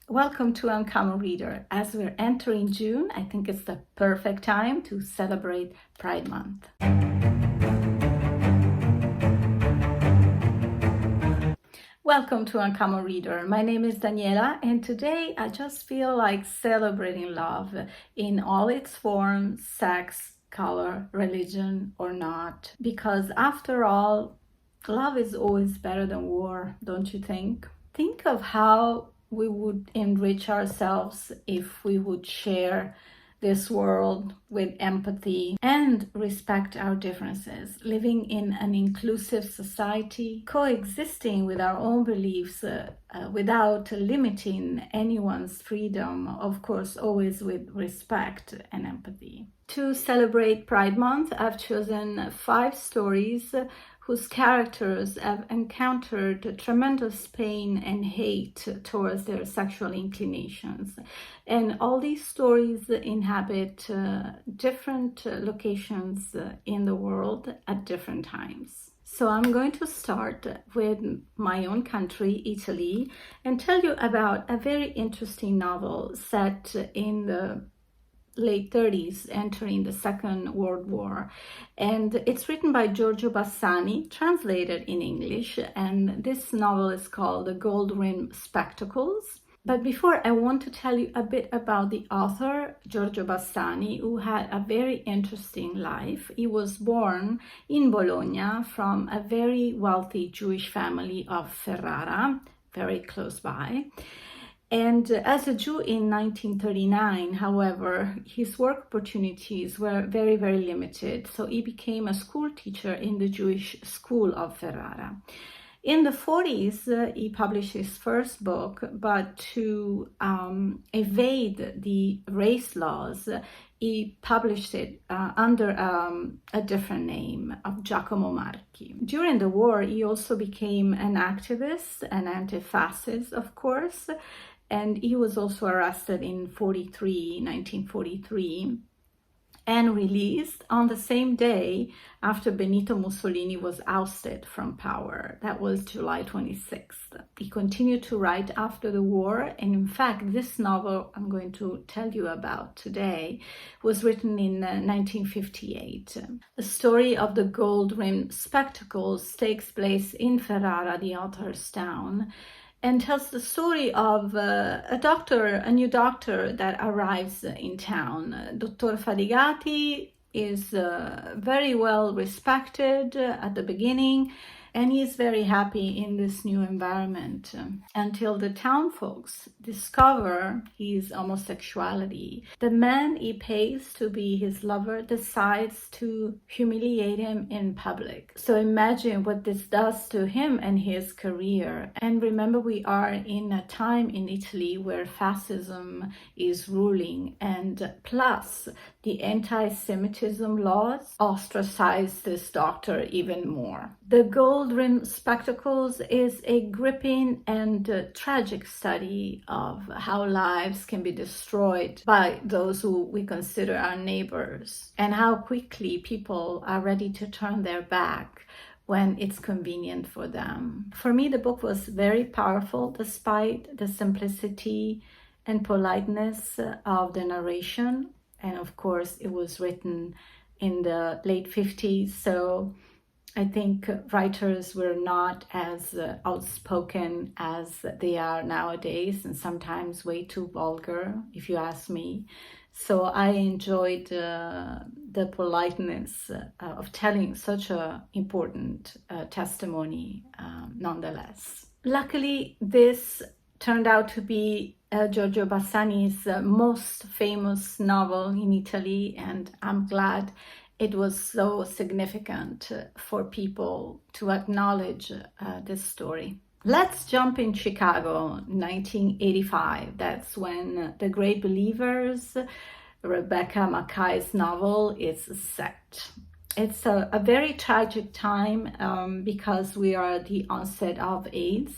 Welcome to Uncommon Reader. As we're entering June, I think it's the perfect time to celebrate Pride Month. Welcome to Uncommon Reader. My name is Daniela, and today I just feel like celebrating love in all its forms, sex, color, religion, or not. Because after all, love is always better than war, don't you think? Think of how we would enrich ourselves if we would share this world with empathy and respect our differences, living in an inclusive society, coexisting with our own beliefs without limiting anyone's freedom, of course, always with respect and empathy. To celebrate Pride Month, I've chosen 5 stories whose characters have encountered tremendous pain and hate towards their sexual inclinations. And all these stories inhabit different locations in the world at different times. So I'm going to start with my own country, Italy, and tell you about a very interesting novel set in the late 30s, entering the Second World War. And it's written by Giorgio Bassani, translated in English. And this novel is called The Gold-Rimmed Spectacles. But before, I want to tell you a bit about the author, Giorgio Bassani, who had a very interesting life. He was born in Bologna from a very wealthy Jewish family of Ferrara, very close by. And as a Jew in 1939, however, his work opportunities were very, very limited. So he became a school teacher in the Jewish school of Ferrara. In the 40s, he published his first book, but to evade the race laws, he published it under a different name of Giacomo Marchi. During the war, he also became an activist, an anti-fascist, of course, and he was also arrested in 1943, and released on the same day after Benito Mussolini was ousted from power. That was July 26th. He continued to write after the war, and in fact, this novel I'm going to tell you about today was written in 1958. The story of the gold-rimmed spectacles takes place in Ferrara, the author's town, and tells the story of a new doctor that arrives in town. Dr. Fadigati is very well respected at the beginning, and he's very happy in this new environment until the town folks discover his homosexuality. The man he pays to be his lover decides to humiliate him in public. So imagine what this does to him and his career. And remember, we are in a time in Italy where fascism is ruling, and plus the anti-Semitism laws ostracize this doctor even more. The Gold-Rimmed Spectacles is a gripping and tragic study of how lives can be destroyed by those who we consider our neighbors, and how quickly people are ready to turn their back when it's convenient for them. For me, the book was very powerful despite the simplicity and politeness of the narration. And of course, it was written in the late 50s, so I think writers were not as outspoken as they are nowadays, and sometimes way too vulgar, if you ask me. So I enjoyed the politeness of telling such an important testimony nonetheless. Luckily, this turned out to be Giorgio Bassani's most famous novel in Italy, and I'm glad it was so significant for people to acknowledge this story. Let's jump in Chicago, 1985. That's when The Great Believers, Rebecca Mackay's novel, is set. It's a very tragic time because we are at the onset of AIDS.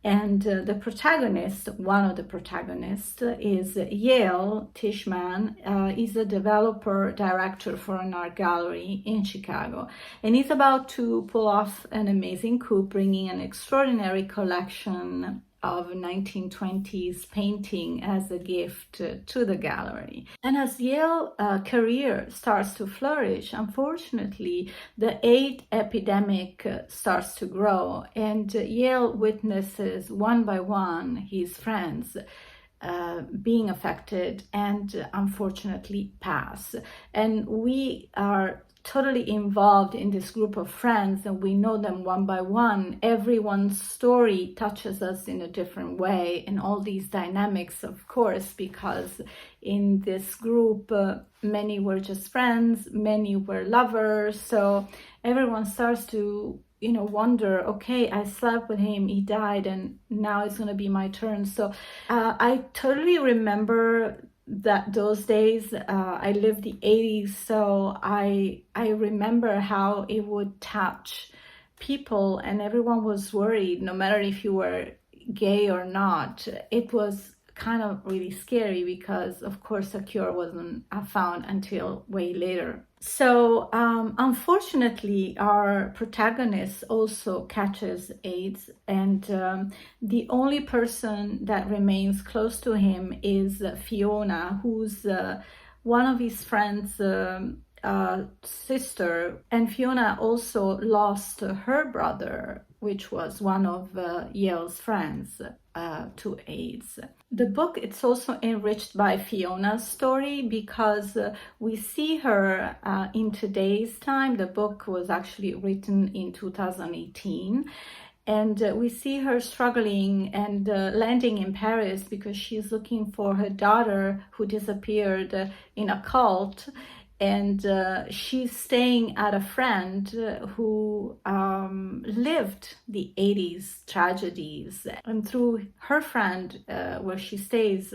And the protagonist, one of the protagonists, is Yale Tishman. He's a developer director for an art gallery in Chicago. And he's about to pull off an amazing coup, bringing an extraordinary collection of 1920s painting as a gift to the gallery. And as Yale career starts to flourish, unfortunately, the AIDS epidemic starts to grow, and Yale witnesses one by one his friends being affected and unfortunately pass. And we are totally involved in this group of friends, and we know them one by one. Everyone's story touches us in a different way, and all these dynamics, of course, because in this group many were just friends, many were lovers, so everyone starts to wonder, okay, I slept with him, he died, and now it's going to be my turn. So I totally remember that those days. I lived the 80s, so I remember how it would touch people, and everyone was worried, no matter if you were gay or not. It was kind of really scary because, of course, a cure wasn't found until way later. So unfortunately, our protagonist also catches AIDS, and the only person that remains close to him is Fiona, who's one of his friends' sister. And Fiona also lost her brother, which was one of Yale's friends, to AIDS. The book, it's also enriched by Fiona's story because we see her in today's time. The book was actually written in 2018. And we see her struggling and landing in Paris because she's looking for her daughter who disappeared in a cult. And she's staying at a friend who lived the 80s tragedies. And through her friend, where she stays,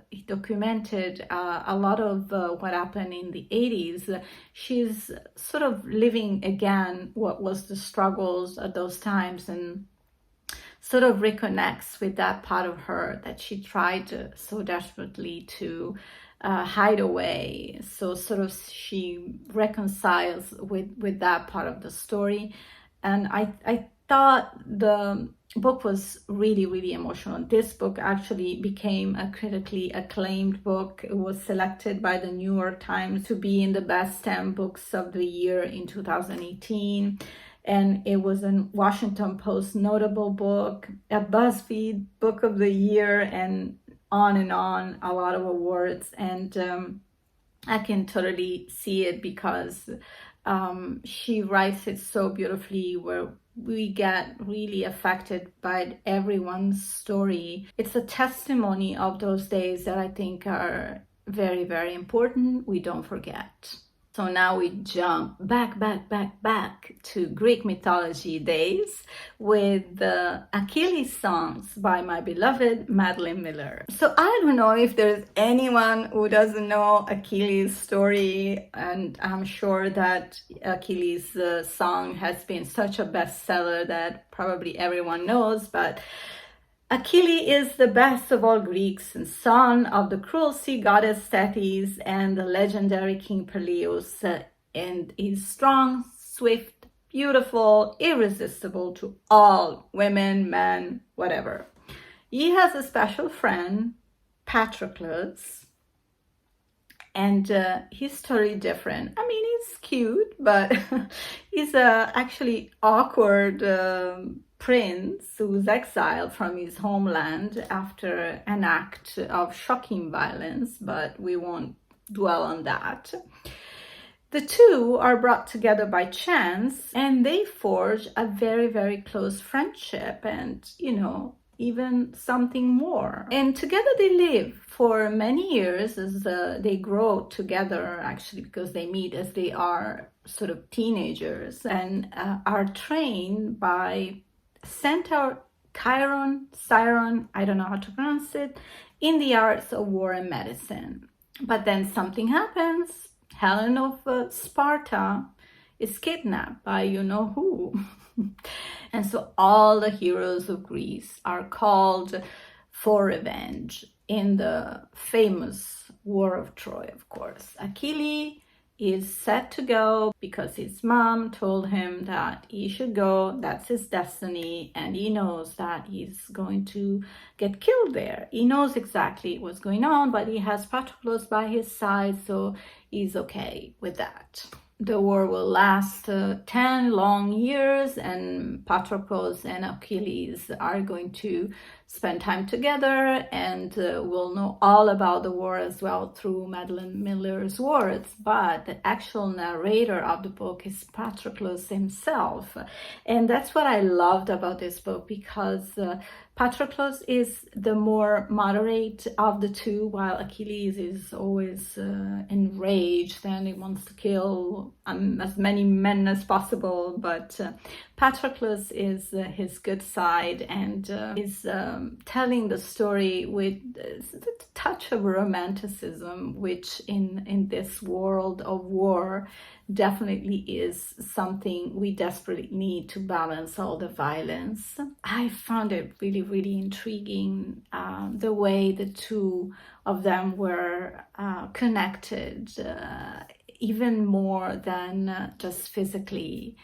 he documented a lot of what happened in the 80s. She's sort of living again what was the struggles at those times, and sort of reconnects with that part of her that she tried so desperately to hide away. So sort of she reconciles with that part of the story. And I thought the book was really, really emotional. This book actually became a critically acclaimed book. It was selected by the New York Times to be in the best 10 books of the year in 2018. And it was a Washington Post notable book, a BuzzFeed Book of the Year, and on, a lot of awards. And I can totally see it because she writes it so beautifully, where we get really affected by everyone's story. It's a testimony of those days that I think are very, very important. We don't forget. So now we jump back to Greek mythology days with the Achilles songs by my beloved Madeline Miller. So I don't know if there's anyone who doesn't know Achilles' story, and I'm sure that Achilles' song has been such a bestseller that probably everyone knows, but Achilles is the best of all Greeks and son of the cruel sea goddess Thetis and the legendary King Peleus, and he's strong, swift, beautiful, irresistible to all women, men, whatever. He has a special friend, Patroclus, and he's totally different. I mean, he's cute, but he's actually awkward prince who's exiled from his homeland after an act of shocking violence, but we won't dwell on that. The two are brought together by chance, and they forge a very, very close friendship, and even something more. And together they live for many years as they grow together, actually, because they meet as they are sort of teenagers, and are trained by Centaur Chiron, I don't know how to pronounce it, in the arts of war and medicine. But then something happens. Helen of Sparta is kidnapped by who. And so all the heroes of Greece are called for revenge in the famous War of Troy, of course. Achilles is set to go because his mom told him that he should go. That's his destiny, and he knows that he's going to get killed there. He knows exactly what's going on, but he has Patroclus by his side, so he's okay with that. The war will last 10 long years, and Patroclus and Achilles are going to spend time together, and we'll know all about the war as well through Madeline Miller's words. But the actual narrator of the book is Patroclus himself. And that's what I loved about this book, because Patroclus is the more moderate of the two, while Achilles is always enraged and he wants to kill as many men as possible. But Patroclus is his good side, and is telling the story with a touch of romanticism, which in this world of war definitely is something we desperately need to balance all the violence. I found it really, really intriguing, the way the two of them were connected, even more than just physically.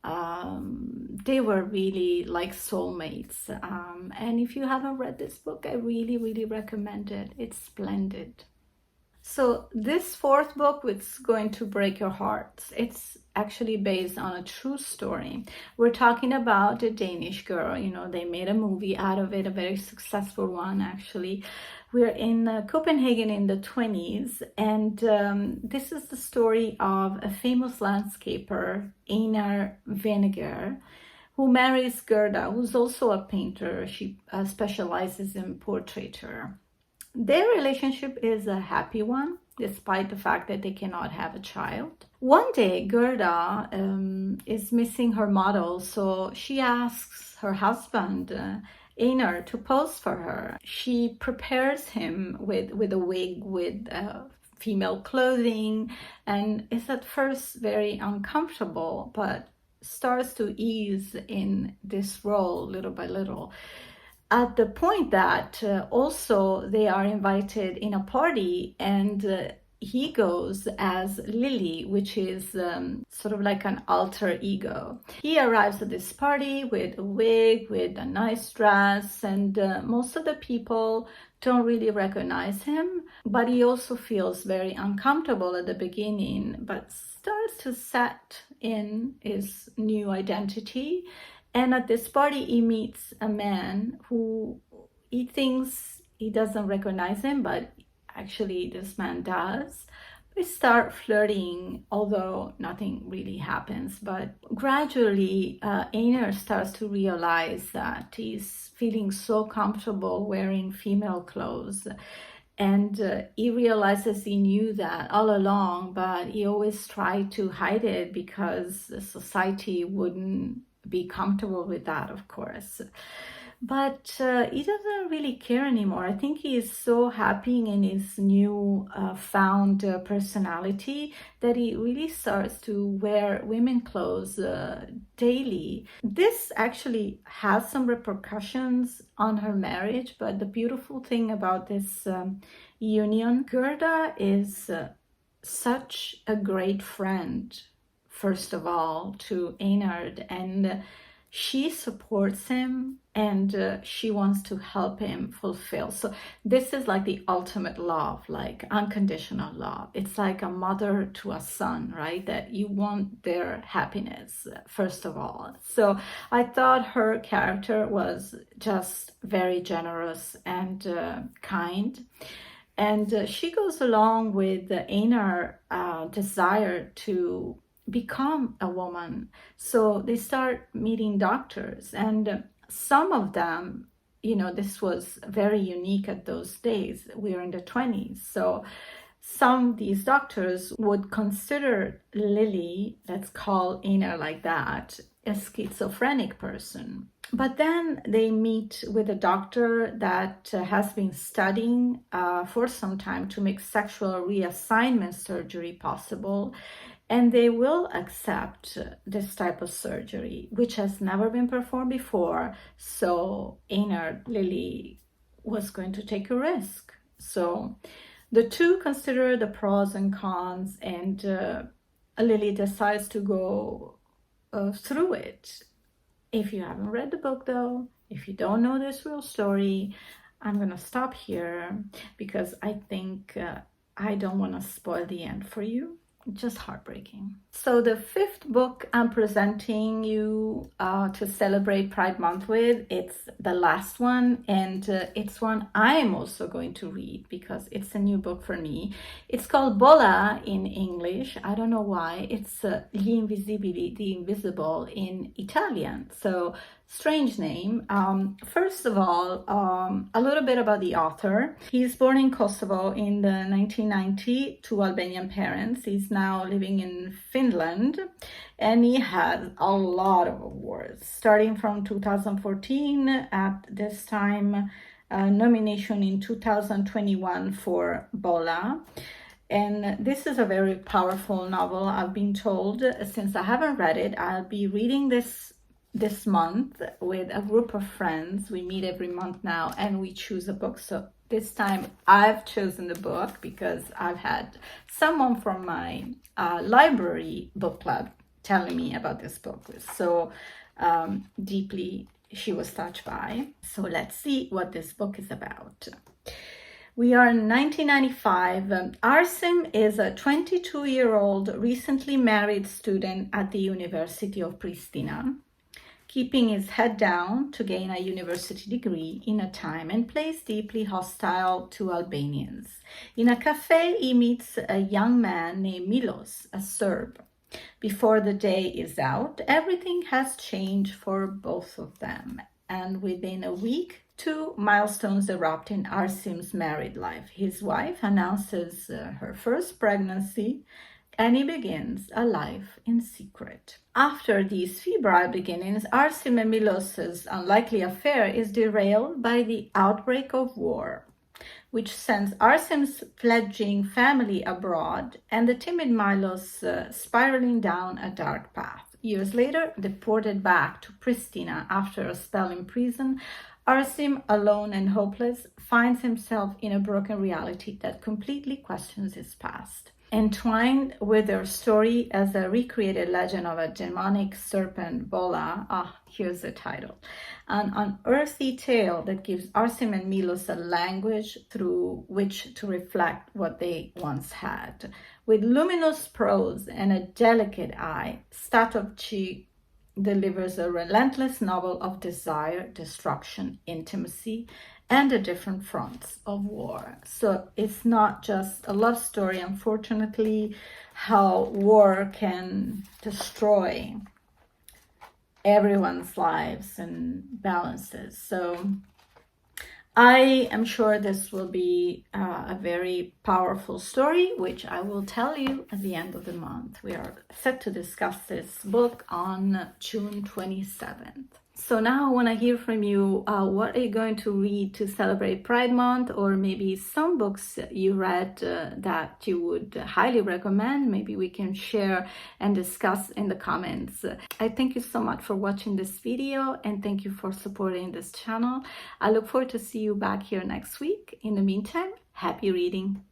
They were really like soulmates. And if you haven't read this book, I really, really recommend it. It's splendid. So this fourth book is going to break your hearts. It's actually based on a true story. We're talking about a Danish girl. You know, they made a movie out of it, a very successful one, actually. We're in Copenhagen in the 20s, and this is the story of a famous landscaper, Einar Veneger, who marries Gerda, who's also a painter. She specializes in portraiture. Their relationship is a happy one, despite the fact that they cannot have a child. One day, Gerda is missing her model, so she asks her husband, Einar, to pose for her. She prepares him with a wig, with female clothing, and is at first very uncomfortable, but starts to ease in this role little by little. At the point that also they are invited in a party, and he goes as Lily, which is sort of like an alter ego. He arrives at this party with a wig, with a nice dress, and most of the people don't really recognize him, but he also feels very uncomfortable at the beginning, but starts to set in his new identity. And at this party, he meets a man who he thinks he doesn't recognize him, but actually this man does. They start flirting, although nothing really happens. But gradually, Einar starts to realize that he's feeling so comfortable wearing female clothes. And he realizes he knew that all along, but he always tried to hide it because society wouldn't be comfortable with that, of course. But he doesn't really care anymore. I think he is so happy in his new found personality that he really starts to wear women clothes daily. This actually has some repercussions on her marriage, but the beautiful thing about this union, Gerda is such a great friend, first of all, to Einar, and she supports him, and she wants to help him fulfill. So this is like the ultimate love, like unconditional love. It's like a mother to a son, right? That you want their happiness, first of all. So I thought her character was just very generous and kind. And she goes along with Einar's desire to become a woman. So they start meeting doctors, and some of them, you know, this was very unique at those days. We are in the 20s. So some of these doctors would consider Lily, let's call Einar like that, a schizophrenic person. But then they meet with a doctor that has been studying for some time to make sexual reassignment surgery possible. And they will accept this type of surgery, which has never been performed before. So Einar, Lily was going to take a risk. So The two consider the pros and cons, and Lily decides to go through it. If you haven't read the book though, if you don't know this real story, I'm gonna stop here because I think I don't want to spoil the end for you. Just heartbreaking. So the fifth book I'm presenting you to celebrate Pride Month with, it's the last one, and it's one I'm also going to read because it's a new book for me. It's called Bola in English. I don't know why. It's Gli Invisibili, the Invisible in Italian. So strange name. First of all, a little bit about the author. He's born in Kosovo in the 1990 to Albanian parents. He's now living in Finland, and he has a lot of awards, starting from 2014 at this time, nomination in 2021 for Bola. And this is a very powerful novel, I've been told. Since I haven't read it, I'll be reading this month with a group of friends. We meet every month now and we choose a book. So this time I've chosen the book because I've had someone from my library book club telling me about this book. So deeply she was touched by. So let's see what this book is about. We are in 1995. Arsim is a 22-year-old recently married student at the University of Pristina, keeping his head down to gain a university degree in a time and place deeply hostile to Albanians. In a cafe, he meets a young man named Milos, a Serb. Before the day is out, everything has changed for both of them. And within a week, two milestones erupt in Arsim's married life. His wife announces her first pregnancy, and he begins a life in secret. After these febrile beginnings, Arsim and Milos's unlikely affair is derailed by the outbreak of war, which sends Arsim's fledgling family abroad and the timid Milos spiraling down a dark path. Years later, deported back to Pristina after a spell in prison, Arsim, alone and hopeless, finds himself in a broken reality that completely questions his past. Entwined with their story as a recreated legend of a demonic serpent, Bola, here's the title, an unearthly tale that gives Arsim and Milos a language through which to reflect what they once had. With luminous prose and a delicate eye, Statovci delivers a relentless novel of desire, destruction, intimacy, and the different fronts of war. So it's not just a love story, unfortunately, how war can destroy everyone's lives and balances. So I am sure this will be a very powerful story, which I will tell you at the end of the month. We are set to discuss this book on June 27th. So now I want to hear from you. What are you going to read to celebrate Pride Month? Or maybe some books you read that you would highly recommend. Maybe we can share and discuss in the comments. I thank you so much for watching this video and thank you for supporting this channel. I look forward to see you back here next week. In the meantime, happy reading.